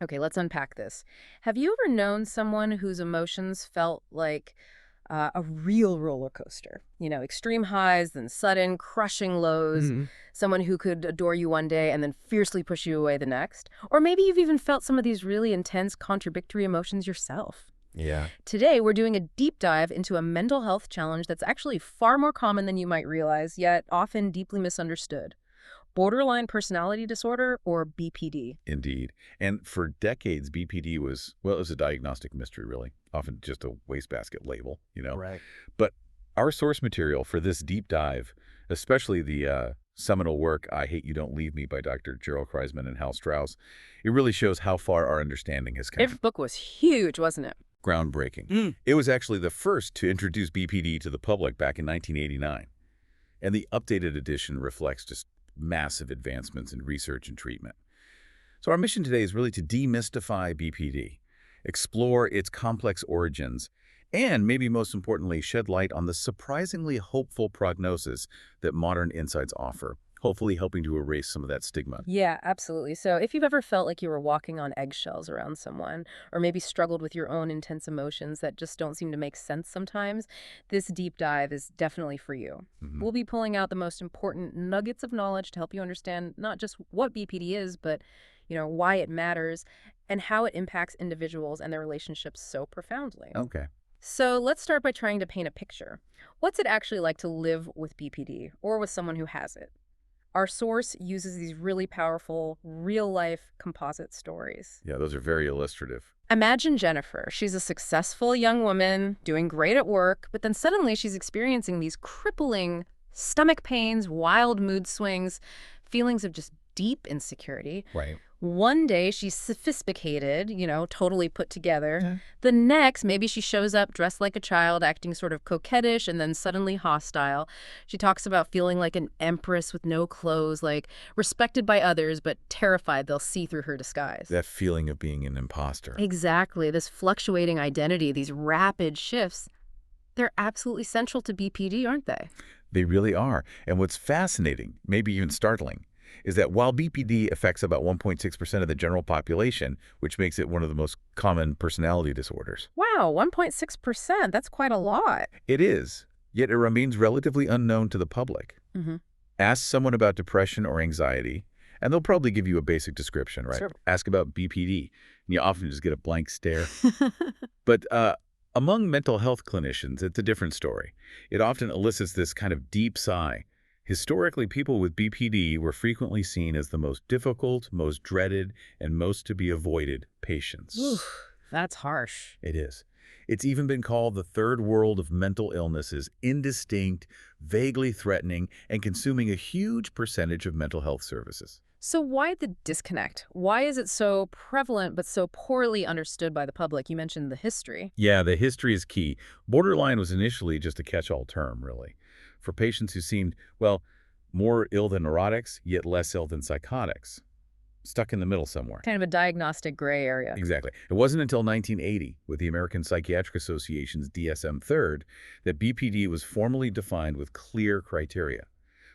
Okay, let's unpack this. Have you ever known someone whose emotions felt like a real roller coaster? Extreme highs, then sudden, crushing lows. Hmm. Someone who could adore you one day and then fiercely push you away the next. Or maybe you've even felt some of these really intense, contradictory emotions yourself. Yeah. Today, we're doing a deep dive into a mental health challenge that's actually far more common than you might realize, yet often deeply misunderstood. Borderline personality disorder, or BPD. Indeed. And for decades, BPD was, well, it was a diagnostic mystery, really, often just a wastebasket label. Right. But our source material for this deep dive, especially the seminal work, I Hate You Don't Leave Me by Dr. Gerald Kreisman and Hal Strauss, it really shows how far our understanding has come. Their book was huge, wasn't it? Groundbreaking. Mm. It was actually the first to introduce BPD to the public back in 1989. And the updated edition reflects just massive advancements in research and treatment. So our mission today is really to demystify BPD, explore its complex origins, and maybe most importantly, shed light on the surprisingly hopeful prognosis that modern insights offer, hopefully helping to erase some of that stigma. Yeah, absolutely. So if you've ever felt like you were walking on eggshells around someone, or maybe struggled with your own intense emotions that just don't seem to make sense sometimes, this deep dive is definitely for you. Mhm. We'll be pulling out the most important nuggets of knowledge to help you understand not just what BPD is, but why it matters and how it impacts individuals and their relationships so profoundly. Okay. So let's start by trying to paint a picture. What's it actually like to live with BPD or with someone who has it? Our source uses these really powerful, real-life composite stories. Yeah, those are very illustrative. Imagine Jennifer. She's a successful young woman, doing great at work, but then suddenly she's experiencing these crippling stomach pains, wild mood swings, feelings of just deep insecurity. Right. One day she's sophisticated, totally put together. Yeah. The next, maybe she shows up dressed like a child, acting sort of coquettish and then suddenly hostile. She talks about feeling like an empress with no clothes, like respected by others, but terrified they'll see through her disguise. That feeling of being an imposter. Exactly. This fluctuating identity, these rapid shifts, they're absolutely central to BPD, aren't they? They really are. And what's fascinating, maybe even startling, is that while BPD affects about 1.6% of the general population, which makes it one of the most common personality disorders. Wow, 1.6%. That's quite a lot. It is, yet it remains relatively unknown to the public. Mm-hmm. Ask someone about depression or anxiety, and they'll probably give you a basic description, right? Sure. Ask about BPD, and you often just get a blank stare. But among mental health clinicians, it's a different story. It often elicits this kind of deep sigh. Historically, people with BPD were frequently seen as the most difficult, most dreaded, and most to be avoided patients. Oof, that's harsh. It is. It's even been called the third world of mental illnesses, indistinct, vaguely threatening, and consuming a huge percentage of mental health services. So why the disconnect? Why is it so prevalent but so poorly understood by the public? You mentioned the history. Yeah, the history is key. Borderline was initially just a catch-all term, really, for patients who seemed, well, more ill than neurotics, yet less ill than psychotics. Stuck in the middle somewhere. Kind of a diagnostic gray area. Exactly. It wasn't until 1980, with the American Psychiatric Association's DSM-3, that BPD was formally defined with clear criteria.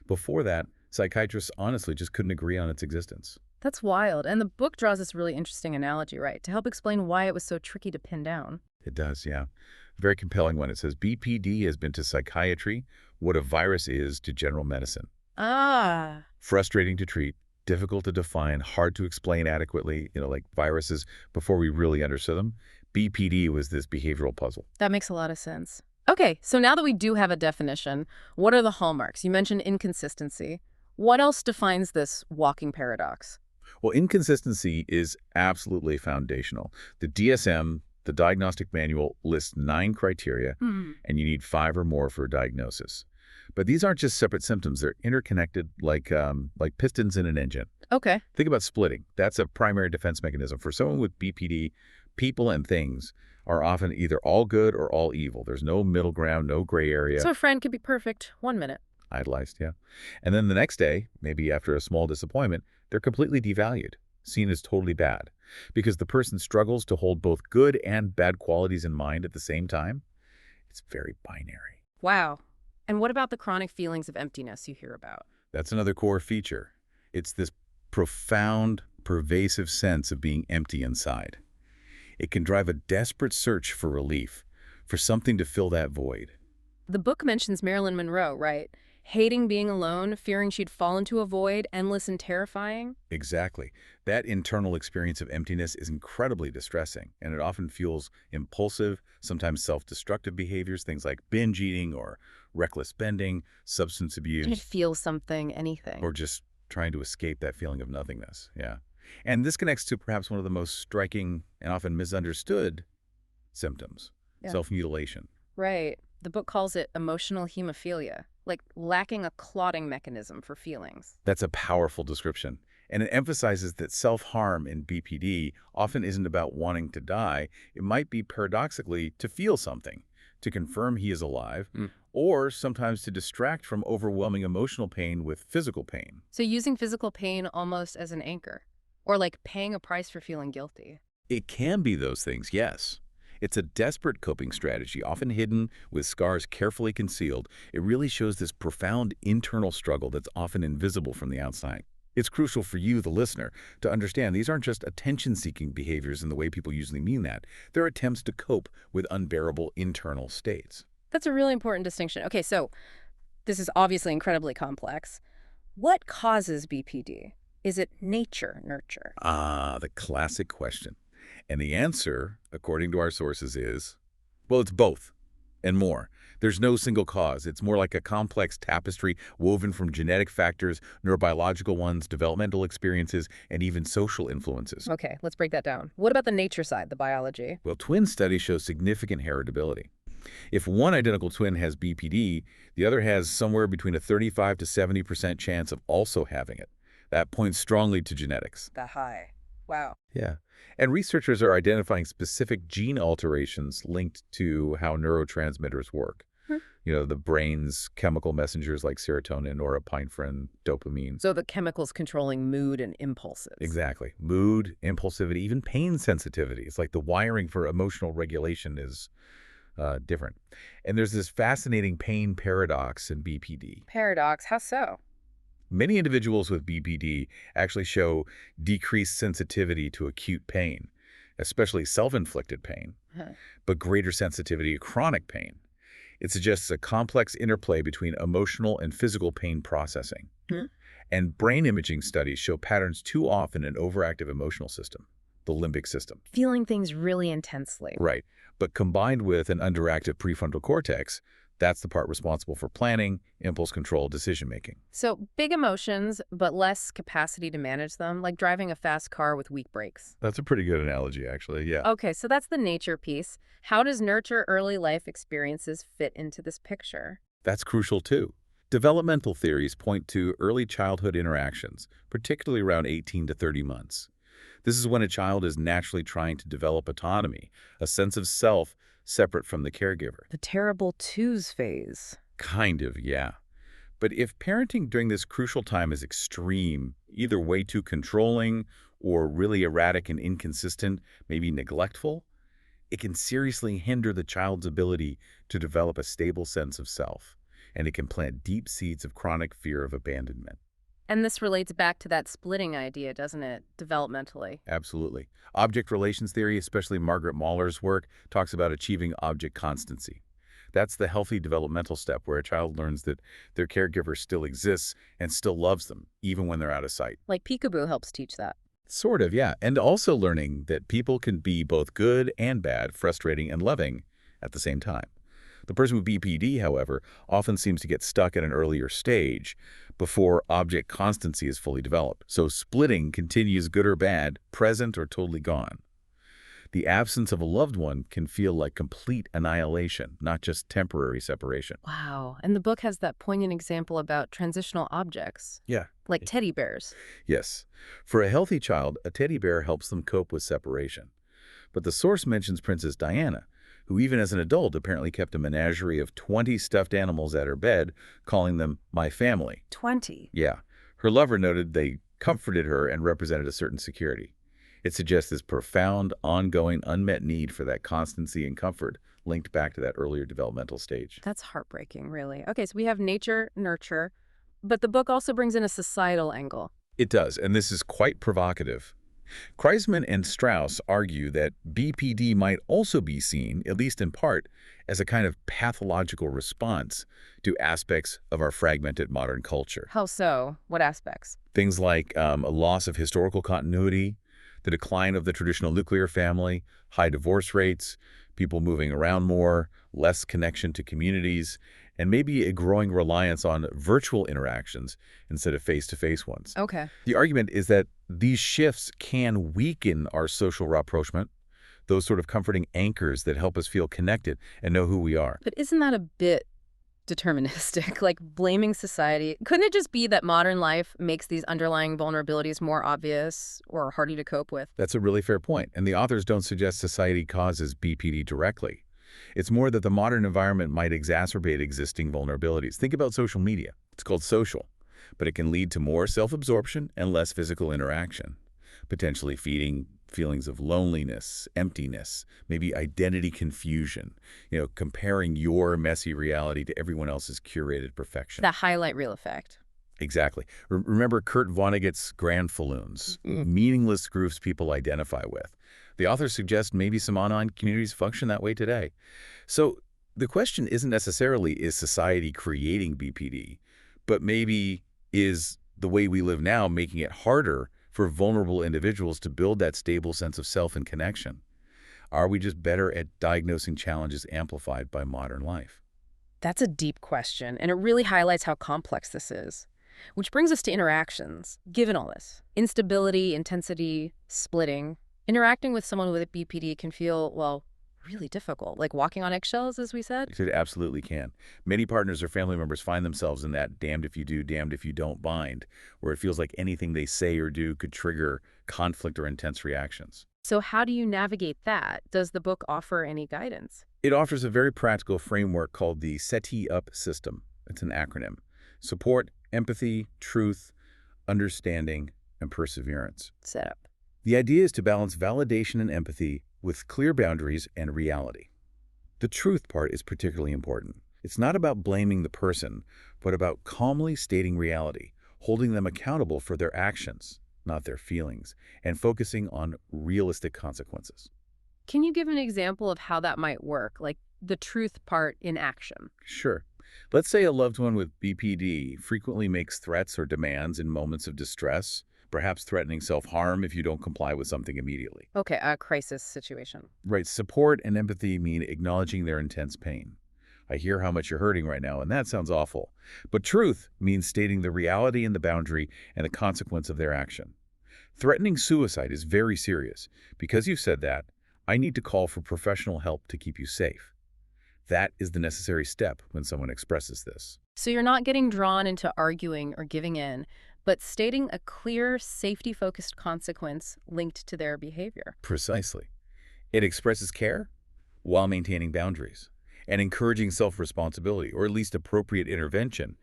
Before that, psychiatrists honestly just couldn't agree on its existence. That's wild. And the book draws this really interesting analogy, right, to help explain why it was so tricky to pin down. It does, yeah. Very compelling one. It says BPD has been to psychiatry what a virus is to general medicine. Ah, Frustrating to treat, difficult to define, hard to explain adequately, like viruses before we really understood them. BPD was this behavioral puzzle. that makes a lot of sense. Okay, so now that we do have a definition, what are the hallmarks? You mentioned inconsistency. What else defines this walking paradox? Well, inconsistency is absolutely foundational. The DSM, the diagnostic manual, lists 9 criteria, and you need 5 or more for a diagnosis. But these aren't just separate symptoms. They're interconnected like pistons in an engine. Okay. Think about splitting. That's a primary defense mechanism. For someone with BPD, people and things are often either all good or all evil. There's no middle ground, no gray area. So a friend could be perfect 1 minute. Idolized, yeah. And then the next day, maybe after a small disappointment, they're completely devalued, seen as totally bad, because the person struggles to hold both good and bad qualities in mind at the same time. It's very binary. Wow. And what about the chronic feelings of emptiness you hear about? That's another core feature. It's this profound, pervasive sense of being empty inside. It can drive a desperate search for relief, for something to fill that void. The book mentions Marilyn Monroe, right? Hating being alone, fearing she'd fall into a void, endless and terrifying. Exactly. That internal experience of emptiness is incredibly distressing, and it often fuels impulsive, sometimes self-destructive behaviors, things like binge eating or reckless spending, substance She'd abuse, feel something, anything. or just trying to escape that feeling of nothingness. Yeah. And this connects to perhaps one of the most striking and often misunderstood symptoms, Yeah. self-mutilation. Right. The book calls it emotional hemophilia, like lacking a clotting mechanism for feelings. That's a powerful description. And it emphasizes that self-harm in BPD often isn't about wanting to die. It might be paradoxically to feel something, to confirm he is alive, or sometimes to distract from overwhelming emotional pain with physical pain. So using physical pain almost as an anchor, or like paying a price for feeling guilty. It can be those things, yes. It's a desperate coping strategy, often hidden with scars carefully concealed. It really shows this profound internal struggle that's often invisible from the outside. It's crucial for you, the listener, to understand these aren't just attention-seeking behaviors in the way people usually mean that. They're attempts to cope with unbearable internal states. That's a really important distinction. Okay, so this is obviously incredibly complex. What causes BPD? Is it nature, nurture? Ah, the classic question. And the answer, according to our sources, is, well, it's both and more. There's no single cause. It's more like a complex tapestry woven from genetic factors, neurobiological ones, developmental experiences, and even social influences. Okay, let's break that down. What about the nature side, the biology? Well, twin studies show significant heritability. If one identical twin has BPD, the other has somewhere between a 35 to 70% chance of also having it. That points strongly to genetics. That high. Wow. Yeah. And researchers are identifying specific gene alterations linked to how neurotransmitters work. The brain's chemical messengers like serotonin, norepinephrine, dopamine. So the chemicals controlling mood and impulses. Exactly. Mood, impulsivity, even pain sensitivity. It's like the wiring for emotional regulation is different. And there's this fascinating pain paradox in BPD. Paradox, how so? Many individuals with BPD actually show decreased sensitivity to acute pain, especially self-inflicted pain, but greater sensitivity to chronic pain. It suggests a complex interplay between emotional and physical pain processing. And brain imaging studies show patterns too often in overactive emotional system, the limbic system. Feeling things really intensely. Right. But combined with an underactive prefrontal cortex, that's the part responsible for planning, impulse control, decision-making. So big emotions, but less capacity to manage them, like driving a fast car with weak brakes. That's a pretty good analogy, actually, yeah. Okay, so that's the nature piece. How does nurture early life experiences fit into this picture? That's crucial, too. Developmental theories point to early childhood interactions, particularly around 18 to 30 months. This is when a child is naturally trying to develop autonomy, a sense of self separate from the caregiver. The terrible twos phase. Kind of, yeah. But if parenting during this crucial time is extreme, either way too controlling or really erratic and inconsistent, maybe neglectful, it can seriously hinder the child's ability to develop a stable sense of self, and it can plant deep seeds of chronic fear of abandonment. And this relates back to that splitting idea, doesn't it, developmentally? Absolutely. Object relations theory, especially Margaret Mahler's work, talks about achieving object constancy. That's the healthy developmental step where a child learns that their caregiver still exists and still loves them, even when they're out of sight. Like peekaboo helps teach that. Sort of, yeah. And also learning that people can be both good and bad, frustrating and loving at the same time. The person with BPD, however, often seems to get stuck at an earlier stage before object constancy is fully developed. So splitting continues good or bad, present or totally gone. The absence of a loved one can feel like complete annihilation, not just temporary separation. Wow. And the book has that poignant example about transitional objects, Yeah. like teddy bears. Yes. For a healthy child, a teddy bear helps them cope with separation. But the source mentions Princess Diana, who even as an adult apparently kept a menagerie of 20 stuffed animals at her bed, calling them my family. 20. Yeah. Her lover noted they comforted her and represented a certain security. It suggests this profound, ongoing, unmet need for that constancy and comfort linked back to that earlier developmental stage. That's heartbreaking, really. Okay, so we have nature, nurture, but the book also brings in a societal angle. It does, and this is quite provocative. Kreisman and Strauss argue that BPD might also be seen, at least in part, as a kind of pathological response to aspects of our fragmented modern culture. How so? What aspects? Things like a loss of historical continuity, the decline of the traditional nuclear family, high divorce rates, people moving around more, less connection to communities, and maybe a growing reliance on virtual interactions instead of face-to-face ones. Okay. The argument is that these shifts can weaken our social rapprochement, those sort of comforting anchors that help us feel connected and know who we are. But isn't that a bit deterministic, like blaming society? Couldn't it just be that modern life makes these underlying vulnerabilities more obvious or harder to cope with? That's a really fair point, and the authors don't suggest society causes BPD directly. It's more that the modern environment might exacerbate existing vulnerabilities. Think about social media. It's called social, but it can lead to more self-absorption and less physical interaction, potentially feeding feelings of loneliness, emptiness, maybe identity confusion, comparing your messy reality to everyone else's curated perfection. That highlight reel effect. Exactly. Remember Kurt Vonnegut's Grandfalloons, meaningless groups people identify with. The authors suggest maybe some online communities function that way today. So the question isn't necessarily, is society creating BPD, but maybe is the way we live now making it harder for vulnerable individuals to build that stable sense of self and connection? Are we just better at diagnosing challenges amplified by modern life? That's a deep question, and it really highlights how complex this is. Which brings us to interactions. Given all this, instability, intensity, splitting, interacting with someone with a BPD can feel, well, really difficult, like walking on eggshells, as we said. It absolutely can. Many partners or family members find themselves in that damned if you do, damned if you don't bind, where it feels like anything they say or do could trigger conflict or intense reactions. So how do you navigate that? Does the book offer any guidance? It offers a very practical framework called the SETI-UP system. It's an acronym. Support, empathy, truth, understanding, and perseverance. Setup. The idea is to balance validation and empathy with clear boundaries and reality. The truth part is particularly important. It's not about blaming the person, but about calmly stating reality, holding them accountable for their actions, not their feelings, and focusing on realistic consequences. Can you give an example of how that might work, like the truth part in action? Sure. Let's say a loved one with BPD frequently makes threats or demands in moments of distress, perhaps threatening self-harm if you don't comply with something immediately. Okay, a crisis situation. Right, support and empathy mean acknowledging their intense pain. I hear how much you're hurting right now, and that sounds awful. But truth means stating the reality and the boundary and the consequence of their action. Threatening suicide is very serious. Because you've said that, I need to call for professional help to keep you safe. That is the necessary step when someone expresses this. So you're not getting drawn into arguing or giving in, but stating a clear, safety-focused consequence linked to their behavior. Precisely. It expresses care while maintaining boundaries and encouraging self-responsibility, or at least appropriate intervention.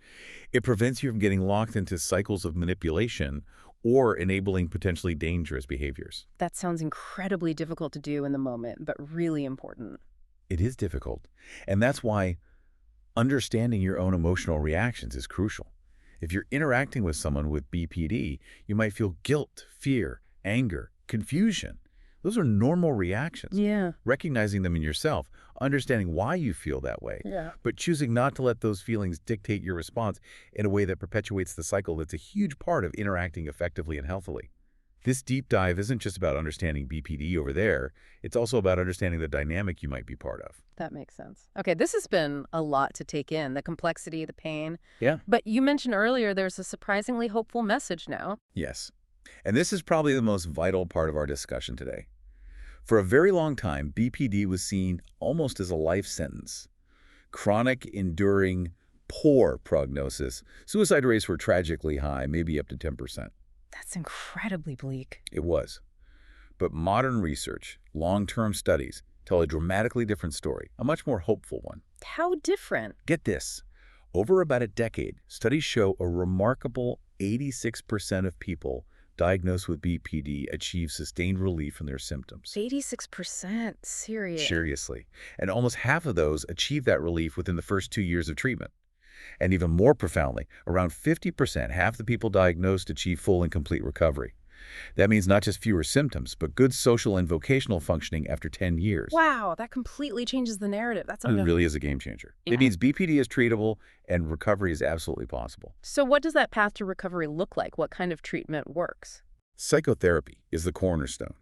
It prevents you from getting locked into cycles of manipulation or enabling potentially dangerous behaviors. That sounds incredibly difficult to do in the moment, but really important. It is difficult, and that's why understanding your own emotional reactions is crucial. If you're interacting with someone with BPD, you might feel guilt, fear, anger, confusion. Those are normal reactions. Yeah. Recognizing them in yourself, understanding why you feel that way, but choosing not to let those feelings dictate your response in a way that perpetuates the cycle that's a huge part of interacting effectively and healthily. This deep dive isn't just about understanding BPD over there, it's also about understanding the dynamic you might be part of. That makes sense. Okay, this has been a lot to take in, the complexity, the pain. Yeah. But you mentioned earlier there's a surprisingly hopeful message now. Yes. And this is probably the most vital part of our discussion today. For a very long time, BPD was seen almost as a life sentence. Chronic, enduring, poor prognosis. Suicide rates were tragically high, maybe up to 10%. That's incredibly bleak. It was. But modern research, long-term studies, tell a dramatically different story, a much more hopeful one. How different? Get this. Over about a decade, studies show a remarkable 86% of people diagnosed with BPD achieve sustained relief from their symptoms. 86%? Serious. Seriously. And almost half of those achieve that relief within the first 2 years of treatment. And even more profoundly, around 50%, half the people diagnosed achieve full and complete recovery. That means not just fewer symptoms, but good social and vocational functioning after 10 years. Wow, that completely changes the narrative. That's It a really is a game changer. It yeah. means BPD is treatable and recovery is absolutely possible. So what does that path to recovery look like? What kind of treatment works? Psychotherapy is the cornerstone.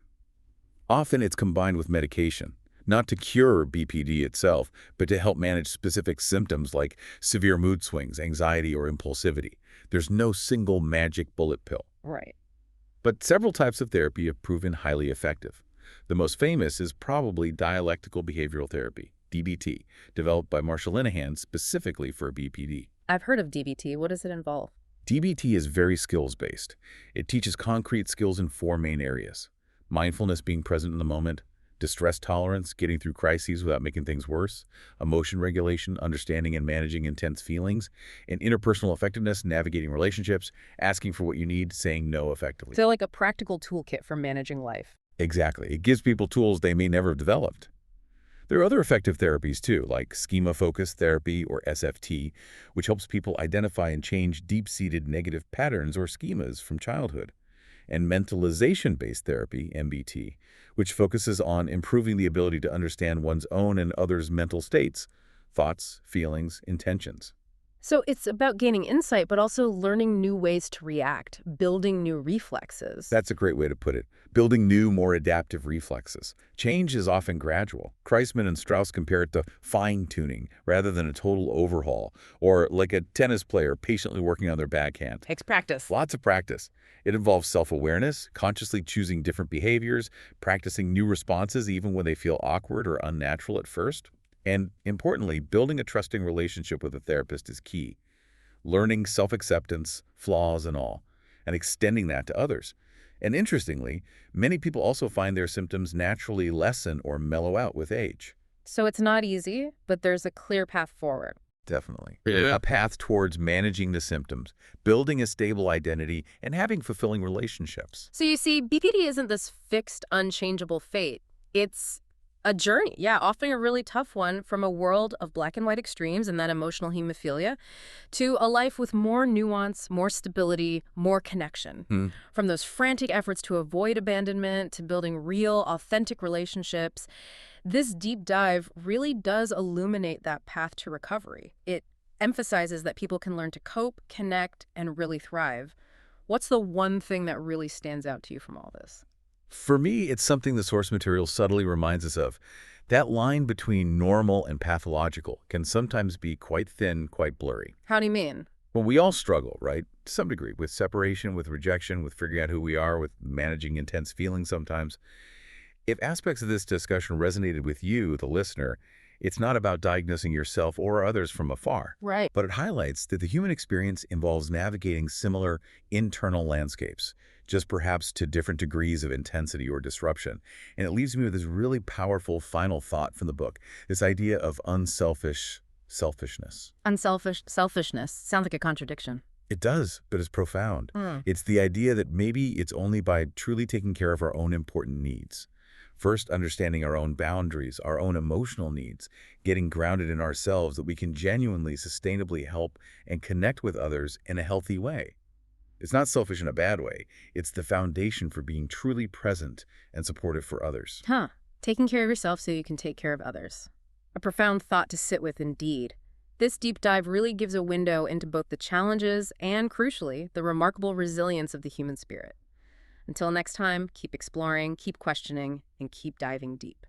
Often it's combined with medication, not to cure BPD itself, but to help manage specific symptoms like severe mood swings, anxiety, or impulsivity. There's no single magic bullet pill. Right. But several types of therapy have proven highly effective. The most famous is probably dialectical behavioral therapy, DBT, developed by Marshall Linehan specifically for BPD. I've heard of DBT. What does it involve? DBT is very skills-based. It teaches concrete skills in four main areas: mindfulness, being present in the moment; distress tolerance, getting through crises without making things worse; emotion regulation, understanding and managing intense feelings; and interpersonal effectiveness, navigating relationships, asking for what you need, saying no effectively. So like a practical toolkit for managing life. Exactly. It gives people tools they may never have developed. There are other effective therapies too, like schema-focused therapy or SFT, which helps people identify and change deep-seated negative patterns or schemas from childhood; and mentalization-based therapy, MBT, which focuses on improving the ability to understand one's own and others' mental states, thoughts, feelings, intentions. So it's about gaining insight, but also learning new ways to react, building new reflexes. That's a great way to put it. Building new, more adaptive reflexes. Change is often gradual. Kreisman and Strauss compare it to fine-tuning rather than a total overhaul, or like a tennis player patiently working on their backhand. Takes practice. Lots of practice. It involves self-awareness, consciously choosing different behaviors, practicing new responses even when they feel awkward or unnatural at first. And importantly, building a trusting relationship with a therapist is key. Learning self-acceptance, flaws and all, and extending that to others. And interestingly, many people also find their symptoms naturally lessen or mellow out with age. So it's not easy, but there's a clear path forward. Definitely. A path towards managing the symptoms, building a stable identity, and having fulfilling relationships. So you see, BPD isn't this fixed, unchangeable fate. It's a journey, yeah, often a really tough one, from a world of black and white extremes and that emotional hemophilia to a life with more nuance, more stability, more connection. From those frantic efforts to avoid abandonment to building real, authentic relationships, this deep dive really does illuminate that path to recovery. It emphasizes that people can learn to cope, connect, and really thrive. What's the one thing that really stands out to you from all this? For me, it's something the source material subtly reminds us of. That line between normal and pathological can sometimes be quite thin, quite blurry. How do you mean? Well, we all struggle, right? To some degree, with separation, with rejection, with figuring out who we are, with managing intense feelings sometimes. If aspects of this discussion resonated with you, the listener, it's not about diagnosing yourself or others from afar. Right. But it highlights that the human experience involves navigating similar internal landscapes, just perhaps to different degrees of intensity or disruption. And it leaves me with this really powerful final thought from the book, this idea of unselfish selfishness. Unselfish selfishness. Sounds like a contradiction. It does, but it's profound. It's the idea that maybe it's only by truly taking care of our own important needs, first understanding our own boundaries, our own emotional needs, getting grounded in ourselves, that we can genuinely, sustainably help and connect with others in a healthy way. It's not selfish in a bad way. It's the foundation for being truly present and supportive for others. Taking care of yourself so you can take care of others. A profound thought to sit with indeed. This deep dive really gives a window into both the challenges and, crucially, the remarkable resilience of the human spirit. Until next time, keep exploring, keep questioning, and keep diving deep.